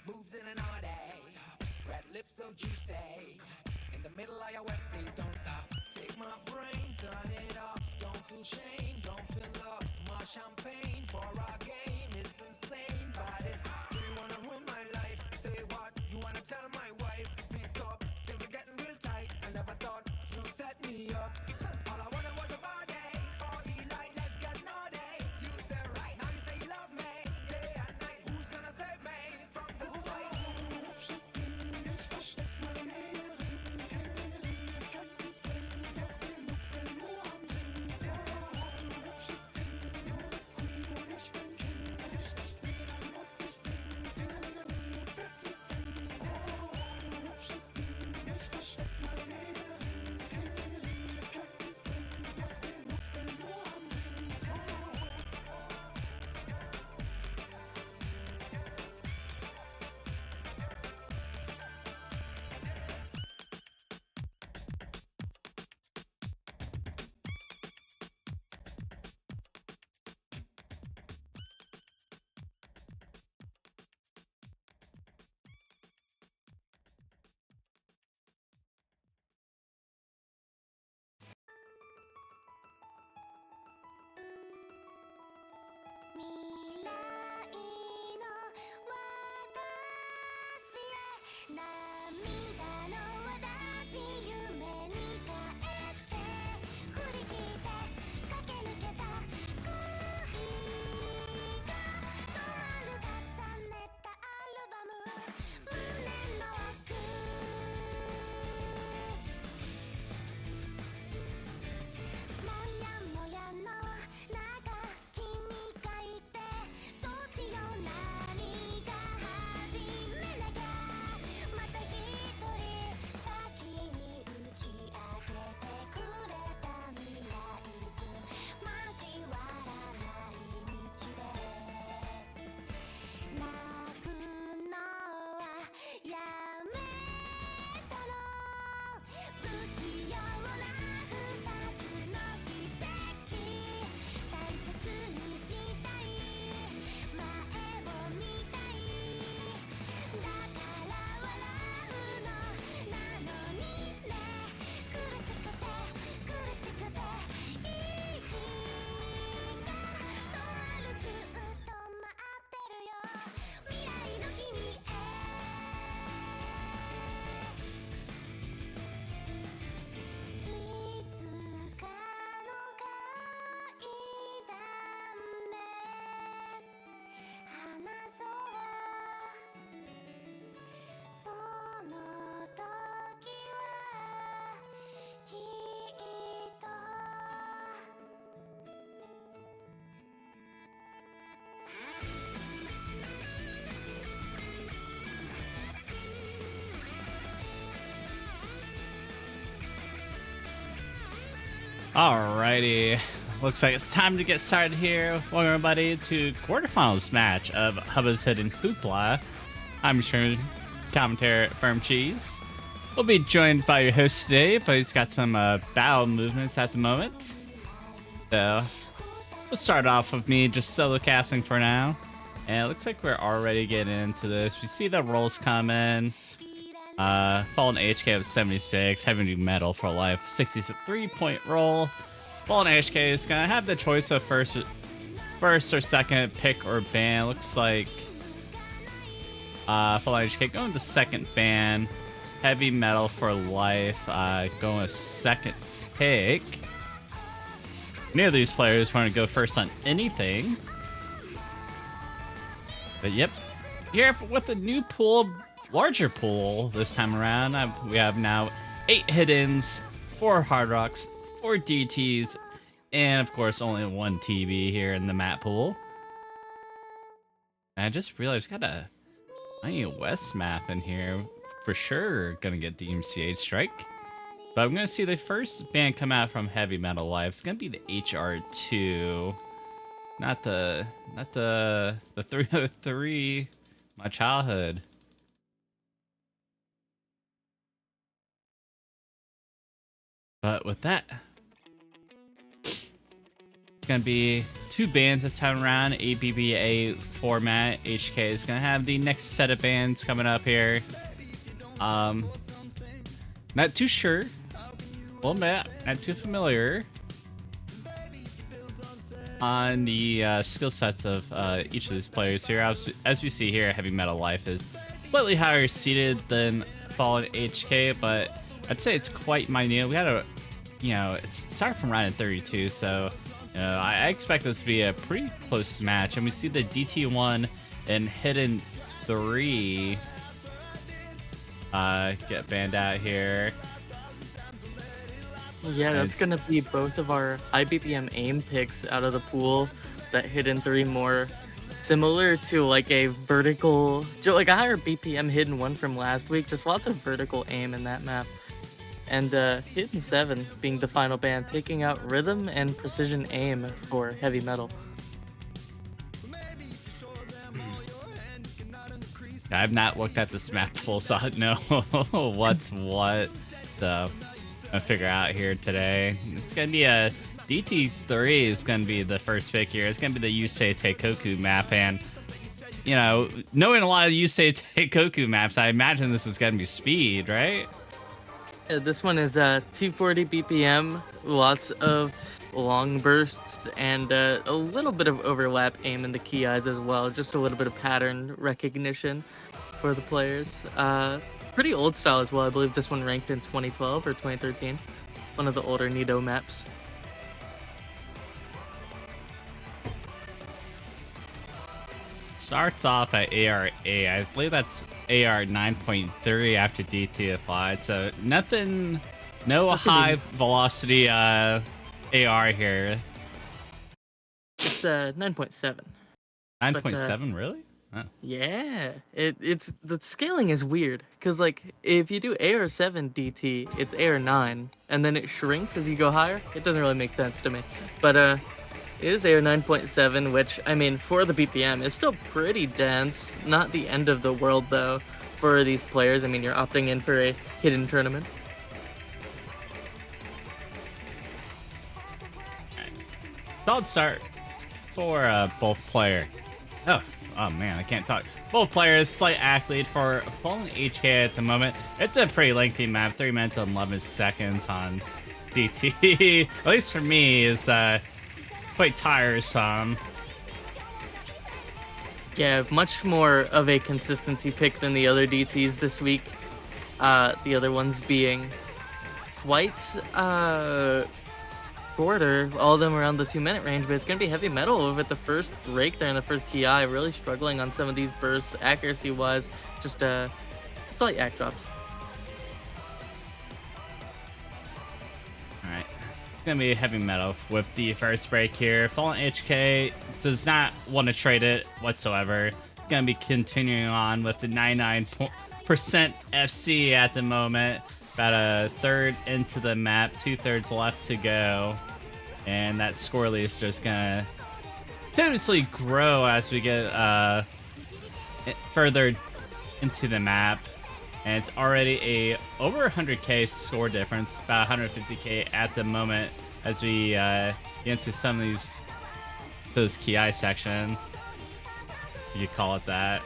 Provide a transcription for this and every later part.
Moves in an all day. Red lips so juicy. In the middle of your wet, please don't stop. Take my brain, turn it off. Don't feel shame, don't feel love. More champagne for our game. It's insane, but it's. Do you wanna ruin my life? Say what? You wanna tell my wife? Please stop. Things are getting real tight. I never thought you'd set me up. All I wanted was a body. For the light, let's get naughty. You said right, now you say you love me. Day and night, who's gonna save me from this fight? Alrighty, looks like it's time to get started here. Welcome everybody to quarterfinals match of Hubba's Hidden Hooplah. I'm your commentator, Firm Cheese. We'll be joined by your host today, but he's got some bow movements at the moment. So we'll start off with me just solo casting for now. And it looks like we're already getting into this. We see the rolls come in. Fallen HK of 76, Heavymetal4life 63-point roll. Fallen HK is gonna have the choice of first or second pick or ban. Looks like Fallen HK going to second ban. Heavymetal4life going with second pick. Neither of these players want to go first on anything. But yep, here with a new pool. Larger pool this time around. We have now 8 hiddens, 4 hard rocks, 4 DTs, and of course only 1 TB here in the map pool. And I just realized got a Kanye West map in here. For sure gonna get the MCH strike. But I'm gonna see the first band come out from Heavymetal4life. It's gonna be the HR2. Not the 303. My childhood. But with that, it's gonna be two bans this time around, ABBA format. HK is gonna have the next set of bans coming up here. Not too sure. A little bit, not too familiar on the skill sets of each of these players here. As we see here, Heavymetal4life is slightly higher seated than Fallen HK, but I'd say it's quite minute. We had a, it's started from round 32, so I expect this to be a pretty close match. And we see the DT1 and Hidden 3 get banned out here. Yeah, that's going to be both of our IBPM aim picks out of the pool. That Hidden 3 more similar to like a vertical, like a higher BPM Hidden 1 from last week. Just lots of vertical aim in that map. And Hidden 7 being the final ban, taking out rhythm and precision aim for heavy metal. I've not looked at this map full, so I don't know what's what. So I'll figure out here today. It's gonna be a DT3 is gonna be the first pick here. It's gonna be the Yusei Teikoku map, and knowing a lot of Yusei Teikoku maps, I imagine this is gonna be speed, right? This one is 240 BPM, lots of long bursts, and a little bit of overlap aim in the key eyes as well. Just a little bit of pattern recognition for the players. Pretty old style as well. I believe this one ranked in 2012 or 2013. One of the older Nido maps. Starts off at AR 8. I believe that's AR 9.3 after DT applied. So nothing, no high velocity AR here. It's 9.7. 9.7, really? Oh. Yeah, it's the scaling is weird because like if you do AR7 DT, it's AR9, and then it shrinks as you go higher. It doesn't really make sense to me, but it is AR 9.7, which I mean for the BPM is still pretty dense. Not the end of the world though for these players. I mean you're opting in for a hidden tournament. Solid start for both player. Oh man, I can't talk. Both players, slight accolade for Fallen HK at the moment. It's a pretty lengthy map, 3 minutes and 11 seconds on DT. At least for me, is quite tiresome. Yeah, much more of a consistency pick than the other DTs this week. The other ones being quite shorter, all of them around the 2-minute range, but it's going to be Heavy Metal over at the first break there in the first key eye, really struggling on some of these bursts, accuracy-wise, just slight act drops. Alright, it's going to be Heavy Metal with the first break here. Fallen HK does not want to trade it whatsoever. It's going to be continuing on with the 99% FC at the moment. About a third into the map, 2/3 left to go. And that score lead is just gonna continuously grow as we get further into the map. And it's already a over 100k score difference, about 150k at the moment as we get into some of those key eye section. You could call it that.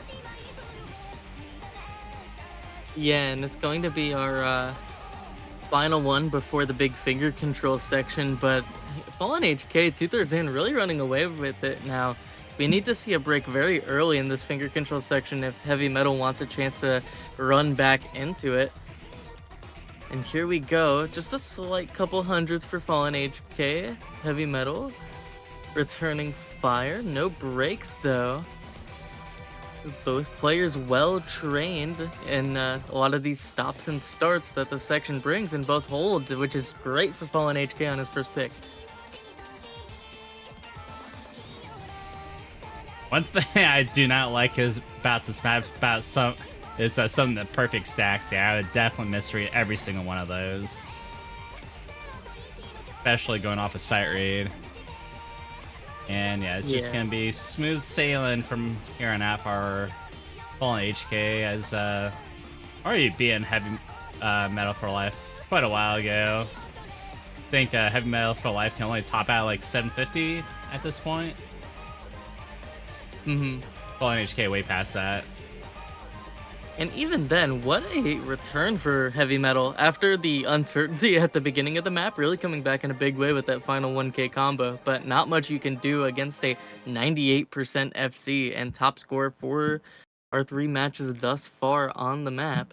Yeah, and it's going to be our final one before the big finger control section, but Fallen HK 2/3 in, really running away with it now. We need to see a break very early in this finger control section if Heavy Metal wants a chance to run back into it. And here we go, just a slight couple hundreds for Fallen HK. Heavy Metal returning fire, no breaks though. Both players well trained in a lot of these stops and starts that the section brings, and both hold, which is great for Fallen HK on his first pick. One thing I do not like is about this map some of the perfect stacks. Yeah, I would definitely misread every single one of those, especially going off a site read. And yeah, it's just gonna be smooth sailing from here on out for our Fallen HK, as already being Heavy Metal4life quite a while ago. think Heavymetal4life can only top out like 750 at this point. Fallen HK way past that. And even then, what a return for Heavy Metal after the uncertainty at the beginning of the map, really coming back in a big way with that final 1k combo. But not much you can do against a 98% FC and top score for our 3 matches thus far on the map.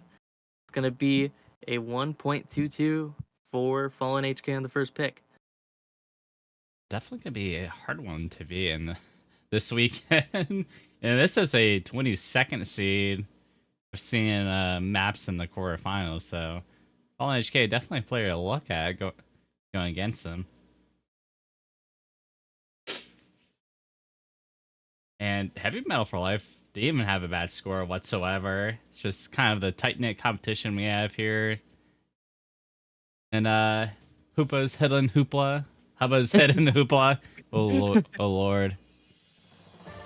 It's going to be a 1.22 for Fallen HK on the first pick. Definitely gonna be a hard one to be in this weekend. And this is a 22nd seed. I've seen maps in the quarterfinals, so Fallen HK definitely a player to look at going against them. And Heavymetal4life didn't even have a bad score whatsoever. It's just kind of the tight-knit competition we have here. And Hubba's hidden hooplah. Hubba's hidden hooplah. Oh lord.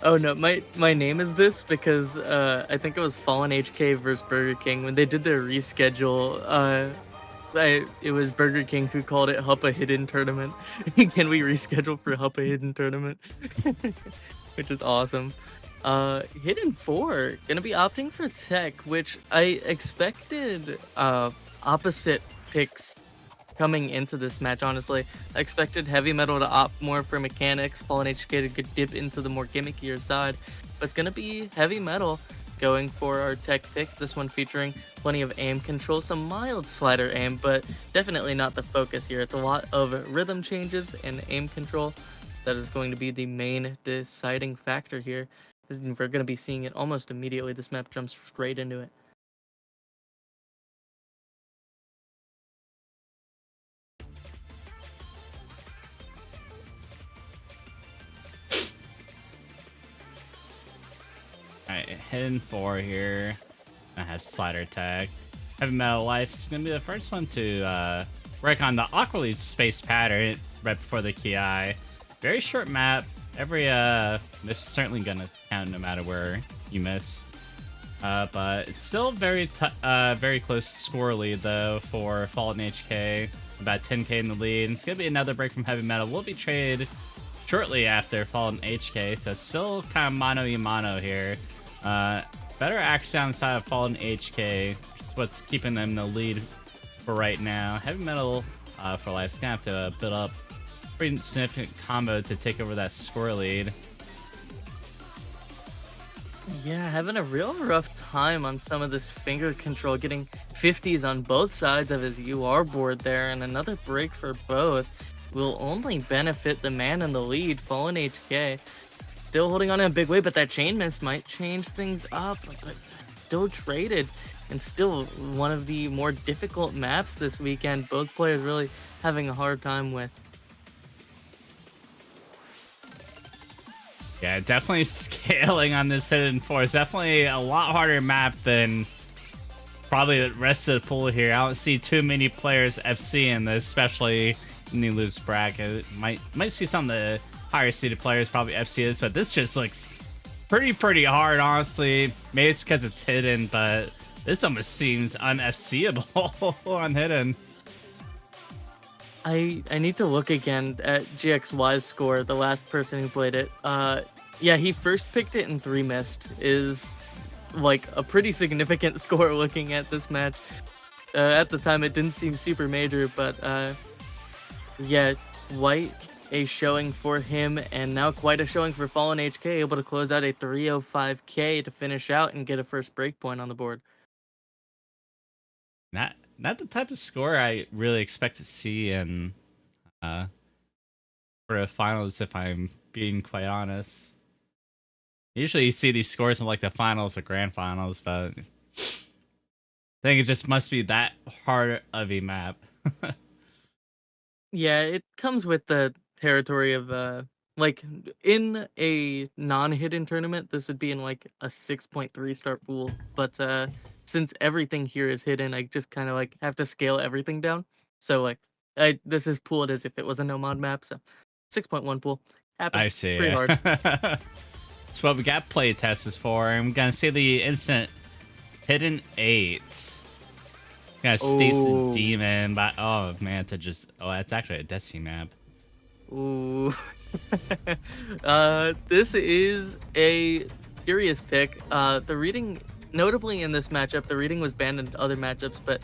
Oh no, my name is this because I think it was Fallen HK versus Burger King when they did their reschedule. It was Burger King who called it Hubba Hidden Tournament. Can we reschedule for Hubba Hidden Tournament? Which is awesome. Hidden 4 gonna be opting for tech, which I expected opposite picks coming into this match. Honestly, I expected Heavy Metal to opt more for mechanics, Fallen HK to dip into the more gimmickier side, but it's gonna be Heavy Metal going for our tech pick. This one featuring plenty of aim control, some mild slider aim, but definitely not the focus here. It's a lot of rhythm changes and aim control that is going to be the main deciding factor here. We're going to be seeing it almost immediately. This map jumps straight into it. Alright, hidden 4 here. I have slider tag. Heavymetal4life is gonna be the first one to work on the awkwardly spaced pattern right before the Ki. Very short map. Every miss is certainly gonna count no matter where you miss. But it's still very close score lead though for Fallen HK. About 10k in the lead. It's gonna be another break from Heavy Metal. We'll be traded shortly after Fallen HK, so still kind of mano-y-mano here. Better axe down side of Fallen HK is what's keeping them in the lead for right now. Heavymetal4life is gonna have to build up a pretty significant combo to take over that score lead. Yeah, having a real rough time on some of this finger control, getting 50s on both sides of his UR board there, and another break for both will only benefit the man in the lead, Fallen HK. Still holding on in a big way, but that chain miss might change things up. But still traded, and still one of the more difficult maps this weekend. Both players really having a hard time with. Yeah, definitely scaling on this hidden 4 is definitely a lot harder map than probably the rest of the pool here. I don't see too many players FC in this, especially in the loose bracket. Might see some of the higher seeded players probably FC this, but this just looks pretty hard, honestly. Maybe it's because it's hidden, but this almost seems un-FCable on hidden. I need to look again at GXY's score, the last person who played it. Yeah, he first picked it and 3 missed. Is like a pretty significant score looking at this match. At the time, it didn't seem super major, but yeah, quite a showing for him, and now quite a showing for Fallen HK, able to close out a 305k to finish out and get a first breakpoint on the board. Not the type of score I really expect to see in for the finals, if I'm being quite honest. Usually you see these scores in like the finals or grand finals, but I think it just must be that hard of a map. Yeah, it comes with the territory of like in a non-hidden tournament, this would be in like a 6.3 star pool, but since everything here is hidden, I just kind of like have to scale everything down. So like this is pooled as if it was a no mod map, so 6.1 pool happens. I see. Pretty hard. That's what we got play tests for, and we're gonna see the instant hidden 8. Got Stasis Demon, but oh man, that's actually a Destiny map. Ooh. This is a curious pick. The reading, notably in this matchup, the reading was banned in other matchups, but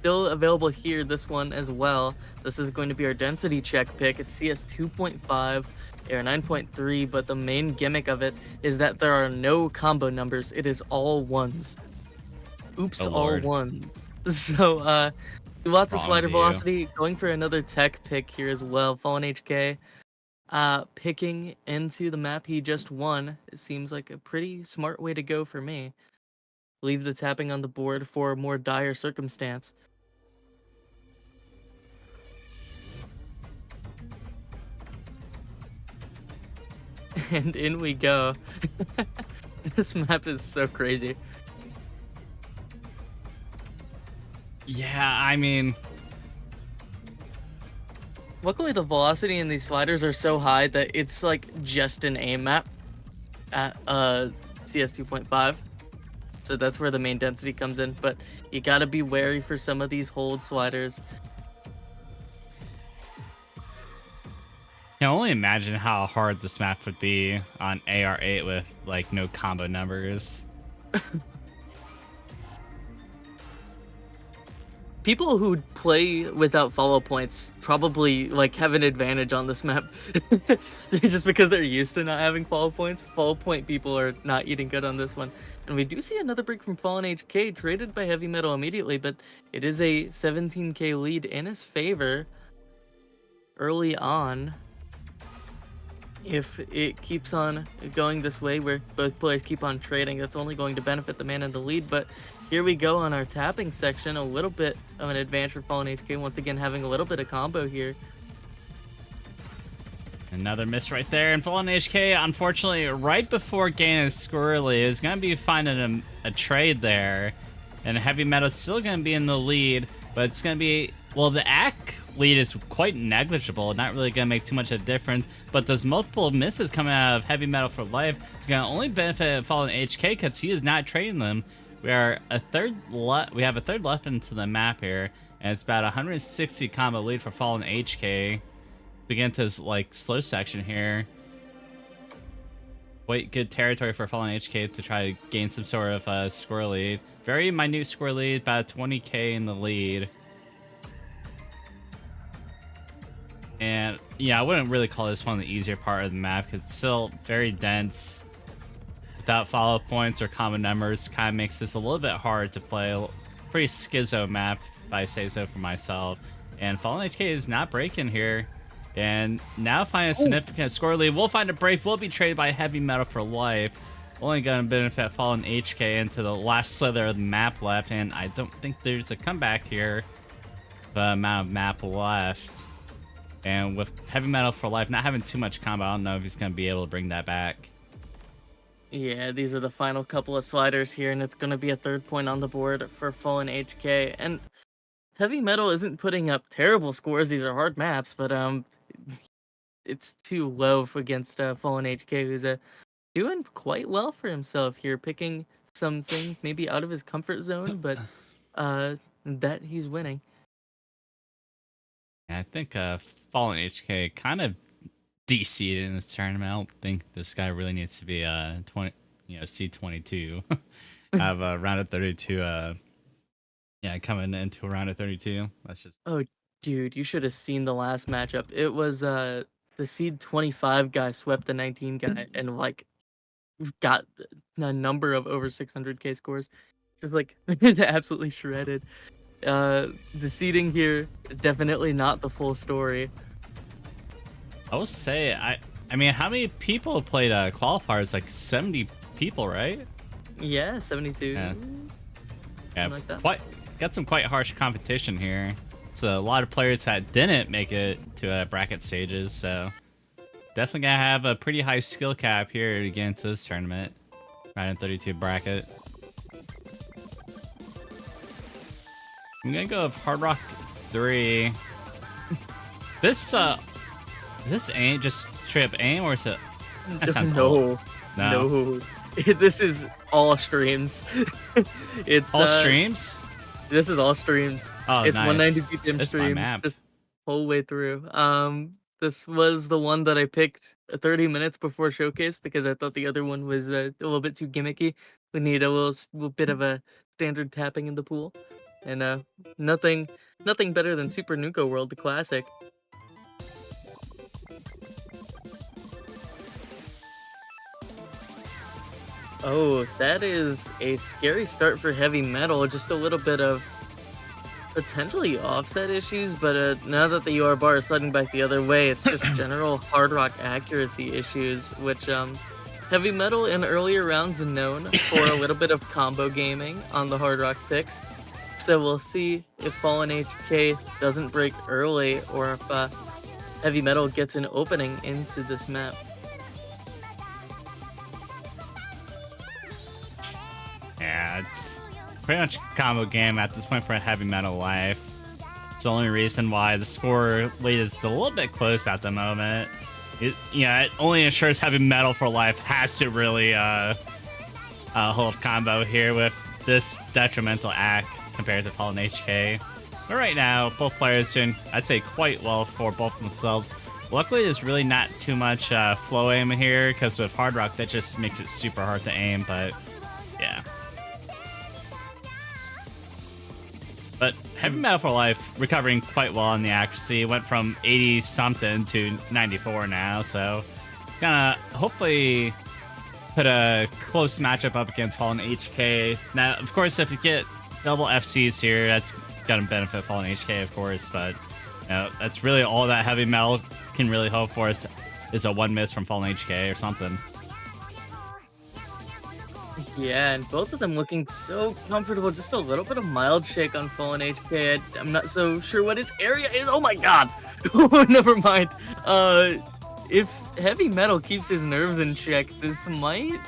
still available here, this one as well. This is going to be our density check pick. It's CS 2.5, AR 9.3, but the main gimmick of it is that there are no combo numbers. It is all ones. Oops, Oh, all Lord. ones. So, lots of Wrong slider view. velocity. Going for another tech pick here as well. Fallen HK. Picking into the map he just won. It seems like a pretty smart way to go for me. Leave the tapping on the board for a more dire circumstance. And in we go. This map is so crazy. Yeah, I mean, Luckily, the velocity in these sliders are so high that it's like just an aim map at CS 2.5. So that's where the main density comes in. But you gotta be wary for some of these hold sliders. I can only imagine how hard this map would be on AR8 with like no combo numbers. People who play without follow points probably like have an advantage on this map just because they're used to not having follow points. Follow point people are not eating good on this one. And we do see another break from Fallen HK traded by Heavy Metal immediately, but it is a 17k lead in his favor early on. If it keeps on going this way where both players keep on trading, that's only going to benefit the man in the lead. But here we go on our tapping section, a little bit of an advantage for Fallen HK, once again having a little bit of combo here. Another miss right there, and Fallen HK, unfortunately, right before gaining Squirrely, is going to be finding a trade there. And Heavy Metal's still going to be in the lead, but it's going to be, well, the AC lead is quite negligible, not really going to make too much of a difference, but those multiple misses coming out of Heavymetal4life is going to only benefit Fallen HK because he is not trading them. We have a third left into the map here, and it's about 160 combo lead for Fallen HK. Begin to his like slow section here. Quite good territory for Fallen HK to try to gain some sort of score lead. Very minute score lead, about 20k in the lead. And yeah, I wouldn't really call this one the easier part of the map because it's still very dense. Without follow points or common numbers, kind of makes this a little bit hard to play. Pretty schizo map, if I say so for myself. And Fallen HK is not breaking here. And now finding a significant score lead. We'll find a break. We'll be traded by Heavymetal4life. Only going to benefit Fallen HK into the last slither of the map left. And I don't think there's a comeback here. The amount of map left. And with Heavymetal4life not having too much combo, I don't know if he's going to be able to bring that back. Yeah, these are the final couple of sliders here, and it's going to be a third point on the board for Fallen HK. And Heavy Metal isn't putting up terrible scores. These are hard maps, but it's too low against Fallen HK, who's doing quite well for himself here, picking something maybe out of his comfort zone, but that he's winning. I think Fallen HK kind of DC'd in this tournament. I don't think this guy really needs to be C22. Have a round of 32. Coming into a round of 32. That's just. Oh, dude, you should have seen the last matchup. It was the seed 25 guy swept the 19 guy and like got a number of over 600k scores. Just like absolutely shredded. The seeding here definitely not the full story. I will say, I mean, how many people played qualifiers? Like 70 people, right? Yeah, 72. Yeah, like that. Got some quite harsh competition here. It's a lot of players that didn't make it to bracket stages, so definitely gonna have a pretty high skill cap here to get into this tournament. Right in 32 bracket. I'm gonna go with Hard Rock 3. This aim just straight up aim, or is it? That sounds no. No. This is all streams. It's all streams. This is all streams. Oh, It's nice. 190 BPM This is my streams, map. just whole way through. This was the one that I picked 30 minutes before showcase because I thought the other one was a little bit too gimmicky. We need a little bit of a standard tapping in the pool, and nothing, nothing better than Super Nuka World, the classic. Oh, that is a scary start for heavy metal. Just a little bit of potentially offset issues, but now that the UR bar is sliding back the other way, it's just general hard rock accuracy issues, which heavy metal in earlier rounds is known for a little bit of combo gaming on the hard rock picks. So we'll see if Fallen HK doesn't break early or if heavy metal gets an opening into this map. Yeah, it's pretty much a combo game at this point for Heavymetal4life. It's the only reason why the score lead is a little bit close at the moment. It only ensures Heavymetal4life has to really hold combo here with this detrimental act compared to Fallen HK. But right now, both players doing, I'd say, quite well for both themselves. Luckily, there's really not too much flow aim here, because with Hard Rock, that just makes it super hard to aim, but yeah. But Heavymetal4life recovering quite well on the accuracy. Went from 80-something to 94 now, so gonna hopefully put a close matchup up against Fallen HK. Now, of course, if you get double FCs here, that's gonna benefit Fallen HK, of course, but that's really all that Heavy Metal can really hope for is a one miss from Fallen HK or something. Yeah, and both of them looking so comfortable. Just a little bit of mild shake on Fallen HK. I'm not so sure what his area is. Oh my god! Oh, never mind. If Heavy Metal keeps his nerves in check, this might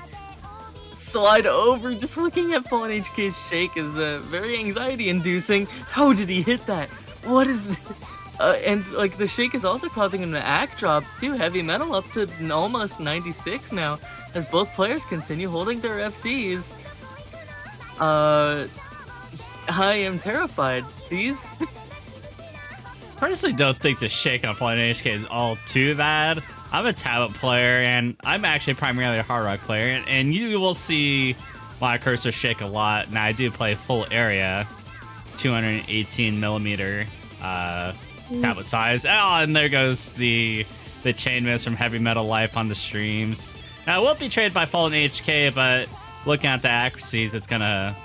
slide over. Just looking at Fallen HK's shake is very anxiety-inducing. How did he hit that? What is this? And like the shake is also causing him to act drop too. Heavy Metal up to almost 96 now, as both players continue holding their FCs. I am terrified. These. Personally, don't think the shake on Fallen HK is all too bad. I'm a tablet player, and I'm actually primarily a hard rock player, and you will see my cursor shake a lot. Now, I do play full area, 218 millimeter tablet size. Oh, and there goes the chain miss from Heavymetal4life on the streams. Now, it will be traded by Fallen HK, but looking at the accuracies, it's gonna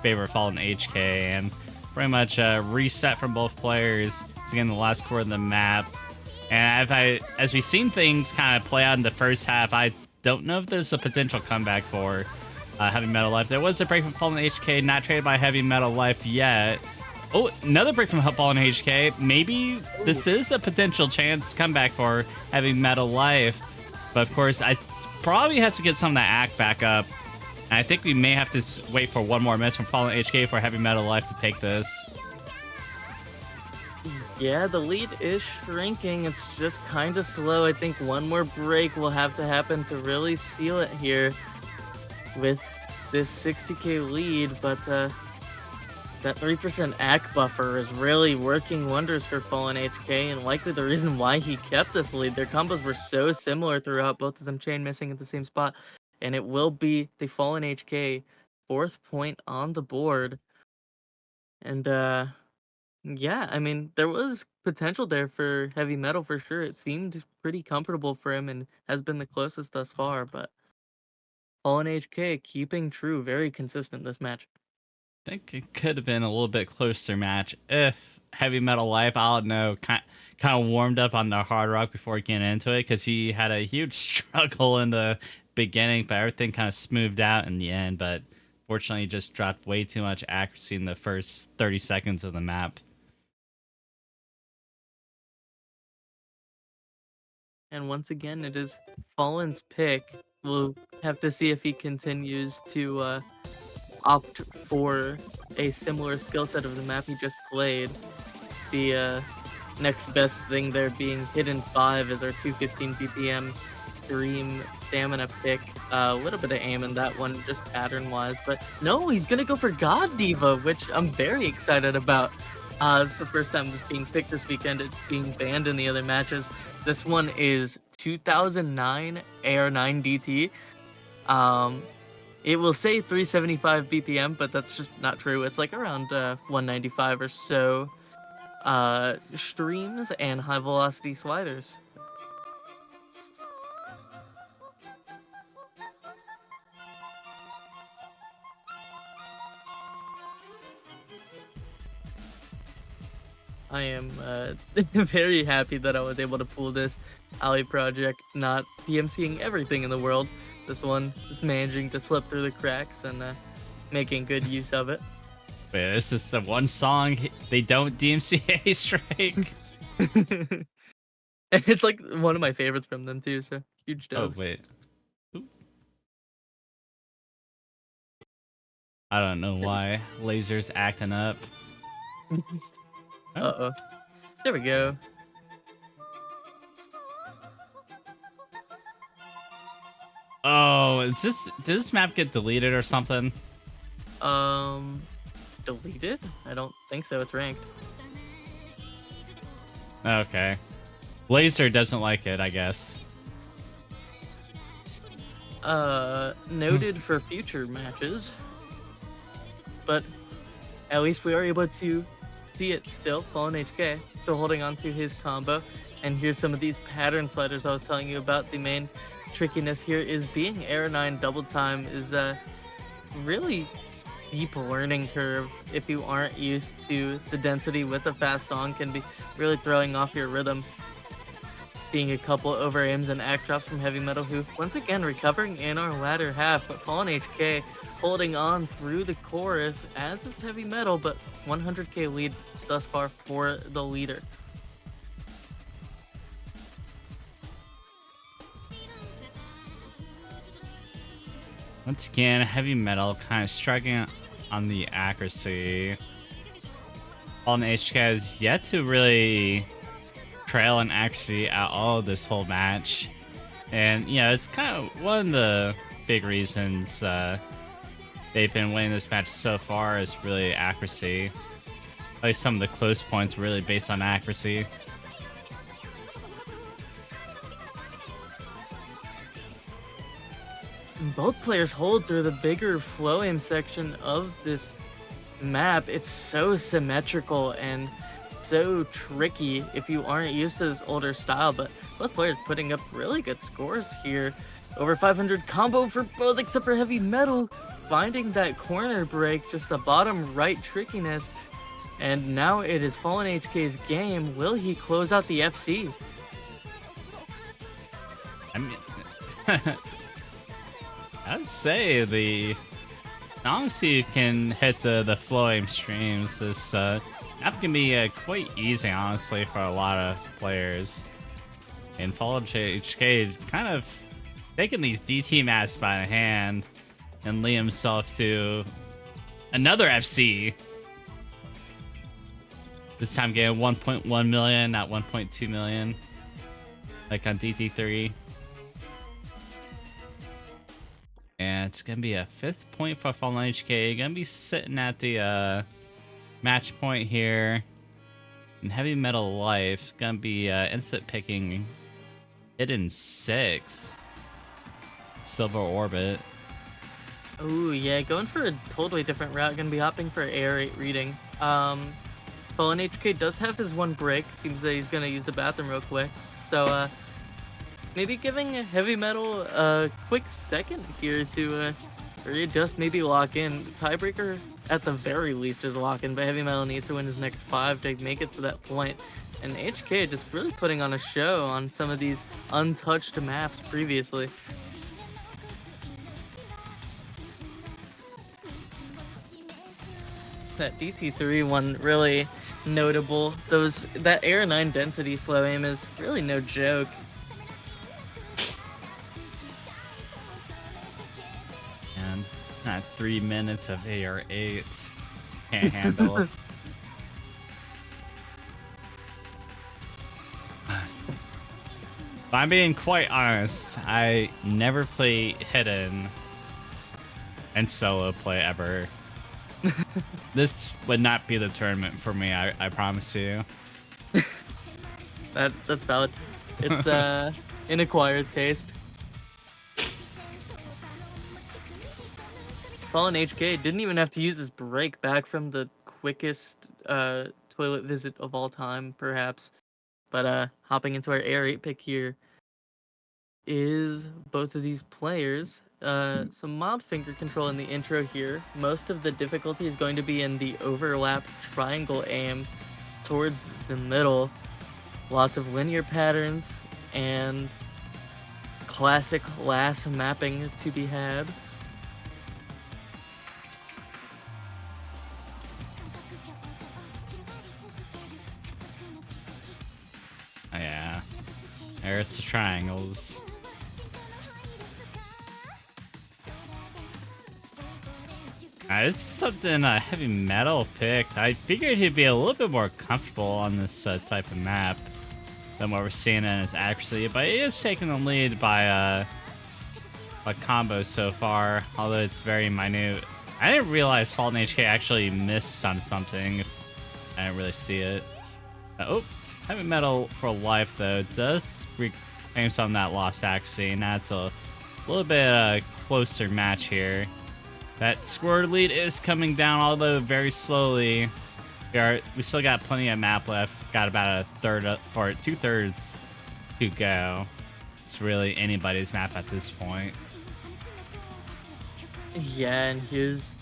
favor Fallen HK, and pretty much reset from both players. So again, the last quarter of the map. And as we've seen things kind of play out in the first half, I don't know if there's a potential comeback for Heavymetal4life. There was a break from Fallen HK, not traded by Heavymetal4life yet. Oh, another break from Fallen HK. Maybe this is a potential chance comeback for Heavymetal4life. But of course, I probably has to get some of that act back up. And I think we may have to wait for one more miss from Fallen HK for Heavymetal4life to take this. Yeah, the lead is shrinking. It's just kind of slow. I think one more break will have to happen to really seal it here with this 60k lead. But that 3% AC buffer is really working wonders for Fallen HK, and likely the reason why he kept this lead. Their combos were so similar throughout, both of them chain missing at the same spot. And it will be the Fallen HK 4th point on the board. And yeah, I mean, there was potential there for Heavy Metal for sure. It seemed pretty comfortable for him and has been the closest thus far, but Fallen HK keeping true, very consistent this match. I think it could have been a little bit closer match if Heavymetal4life, I don't know, kind of warmed up on the hard rock before getting into it, because he had a huge struggle in the beginning, but everything kind of smoothed out in the end. But fortunately, he just dropped way too much accuracy in the first 30 seconds of the map. And once again, it is Fallen's pick. We'll have to see if he continues to opt for a similar skill set of the map he just played. The next best thing there being Hidden 5 as our 215 BPM extreme stamina pick. A little bit of aim in that one, just pattern-wise. But no, he's gonna go for God Diva, which I'm very excited about. It's the first time this being picked this weekend. It's being banned in the other matches. This one is 2009 AR9 DT. It will say 375 BPM, but that's just not true. It's like around 195 or so. Streams and high velocity sliders. I am very happy that I was able to pull this Ali project, not PMCing everything in the world. This one is managing to slip through the cracks and making good use of it. Wait, this is the one song they don't DMCA strike. And it's like one of my favorites from them too, so huge Oh, dubs. wait. Oop. I don't know why. Laser's acting up. Oh. Uh-oh. There we go. Oh, did this map get deleted or something? Deleted? I don't think so. It's ranked. Okay. Laser doesn't like it, I guess. Noted for future matches. But at least we are able to see it still. Fallen HK still holding on to his combo. And here's some of these pattern sliders I was telling you about. The main trickiness here is being Air 9 double time is a really deep learning curve. If you aren't used to the density with a fast song, can be really throwing off your rhythm. Being a couple over aims and act drops from Heavy Metal, who once again recovering in our latter half, but Fallen HK holding on through the chorus, as is Heavy Metal, but 100k lead thus far for the leader. Once again, Heavy Metal kind of striking on the accuracy. Fallen HK has yet to really trail in accuracy at all this whole match. And, you know, it's kind of one of the big reasons they've been winning this match so far is really accuracy. At least some of the close points were really based on accuracy. Both players hold through the bigger flow aim section of this map. It's so symmetrical and so tricky if you aren't used to this older style, but both players putting up really good scores here. Over 500 combo for both except for Heavy Metal, finding that corner break, just the bottom right trickiness. And now it is Fallen HK's game. Will he close out the FC? I mean, I'd say the honestly you can hit the flow aim streams. This map can be quite easy, honestly, for a lot of players. And Fallen HK kind of taking these DT maps by the hand and lead himself to another FC. This time getting 1.1 million, not 1.2 million, like on DT3. And it's going to be a 5th point for Fallen HK. Going to be sitting at the match point here. And Heavymetal4life going to be instant picking Hidden 6. Silver Orbit. Oh yeah, going for a totally different route. Gonna be hopping for Air 8 reading. Fallen HK does have his one break. Seems that he's gonna use the bathroom real quick. So maybe giving Heavy Metal a quick second here to readjust, maybe lock in. Tiebreaker at the very least is lock in, but Heavy Metal needs to win his next 5 to make it to that point. And HK just really putting on a show on some of these untouched maps previously. That DT3 one really notable. That Air 9 density flow aim is really no joke. And not 3 minutes of AR8. Can't handle. If I'm being quite honest, I never play hidden and solo play ever. This would not be the tournament for me, I promise you. That's valid. It's an acquired taste. Fallen HK didn't even have to use his break back from the quickest toilet visit of all time, perhaps. But hopping into our Air 8 pick here is both of these players. Some mild finger control in the intro here. Most of the difficulty is going to be in the overlap triangle aim towards the middle. Lots of linear patterns and classic lass mapping to be had. Yeah, there's the triangles. This is something Heavy Metal picked. I figured he'd be a little bit more comfortable on this type of map than what we're seeing in his accuracy, but he is taking the lead by combos so far, although it's very minute. I didn't realize Fallen HK actually missed on something. I didn't really see it. Oh, Heavymetal4life though does reclaim some of that lost accuracy, and that's a little bit closer match here. That score lead is coming down, although very slowly. We still got plenty of map left. Got about a third or 2/3 to go. It's really anybody's map at this point. Yeah, and here's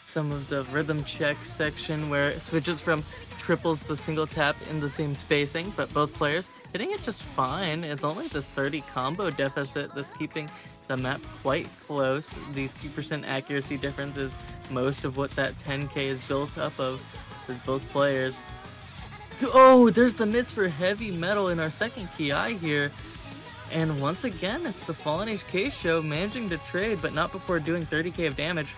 some of the rhythm check section where it switches from triples to single tap in the same spacing, but both players hitting it just fine. It's only this 30 combo deficit that's keeping the map quite close. The 2% accuracy difference is most of what that 10k is built up of, as both players. Oh, there's the miss for Heavy Metal in our second KI here. And once again, it's the Fallen HK show managing to trade, but not before doing 30k of damage.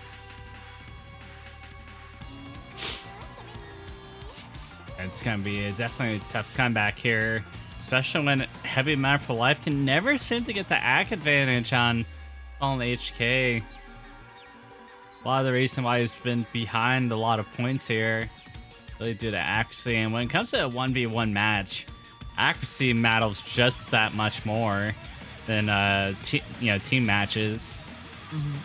It's going to be definitely a tough comeback here, especially when Heavymetal4life can never seem to get the ACK advantage on Fallen HK. A lot of the reason why he's been behind a lot of points here really due to accuracy. And when it comes to a 1v1 match, accuracy matters just that much more than team matches. Mm-hmm.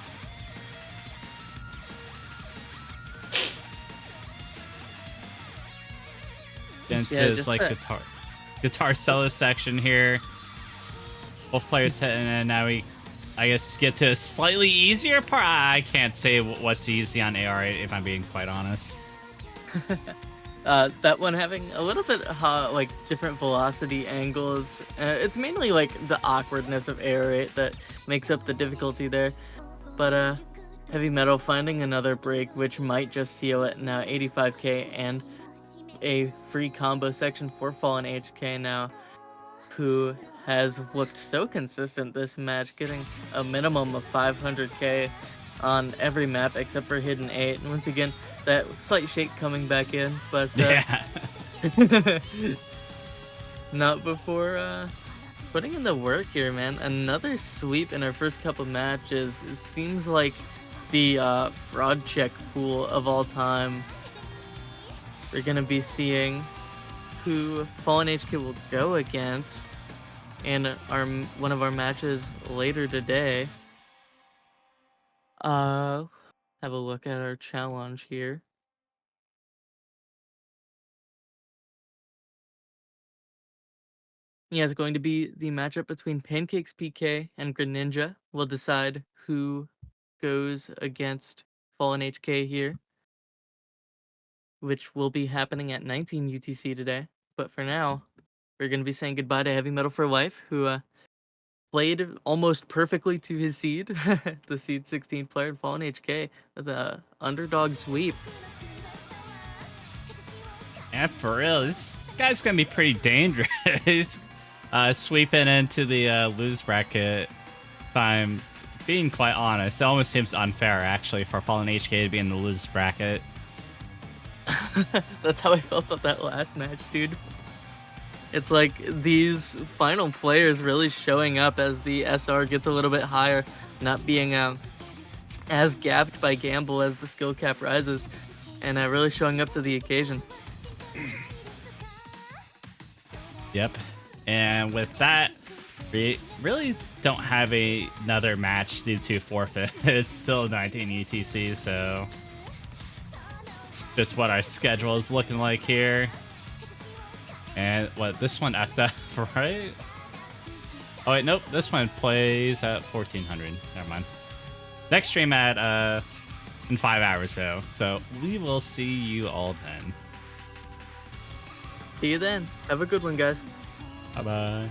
Into Yeah, his like guitar solo section here. Both players hitting, and now we, I guess, get to a slightly easier part. I can't say what's easy on AR8 if I'm being quite honest. That one having a little bit like different velocity angles. It's mainly like the awkwardness of AR8 that makes up the difficulty there. But Heavy Metal finding another break, which might just seal it now. 85k and a free combo section for Fallen HK now, who has looked so consistent this match, getting a minimum of 500k on every map except for Hidden 8. And once again, that slight shake coming back in, but Yeah. not before putting in the work here, man. Another sweep in our first couple matches. It seems like the fraud check pool of all time. We're gonna be seeing who Fallen HK will go against in one of our matches later today. Have a look at our challenge here. Yeah, it's going to be the matchup between Pancakes PK and Greninja. We'll decide who goes against Fallen HK here, which will be happening at 19 UTC today. But for now, we're going to be saying goodbye to Heavymetal4life, who played almost perfectly to his seed, the seed 16 player, Fallen HK, with a underdog sweep. Yeah, for real, this guy's gonna be pretty dangerous. Sweeping into the lose bracket. If I'm being quite honest, it almost seems unfair actually for Fallen HK to be in the lose bracket. That's how I felt about that last match, dude. It's like these final players really showing up as the SR gets a little bit higher, not being as gapped by Gamble as the skill cap rises, and really showing up to the occasion. Yep. And with that, we really don't have another match due to forfeit. It's still 19 UTC, so just what our schedule is looking like here. And what, this one after, right? Oh wait, nope, this one plays at 1400. Never mind. Next stream at in 5 hours though. So we will see you all then. See you then. Have a good one, guys. Bye bye.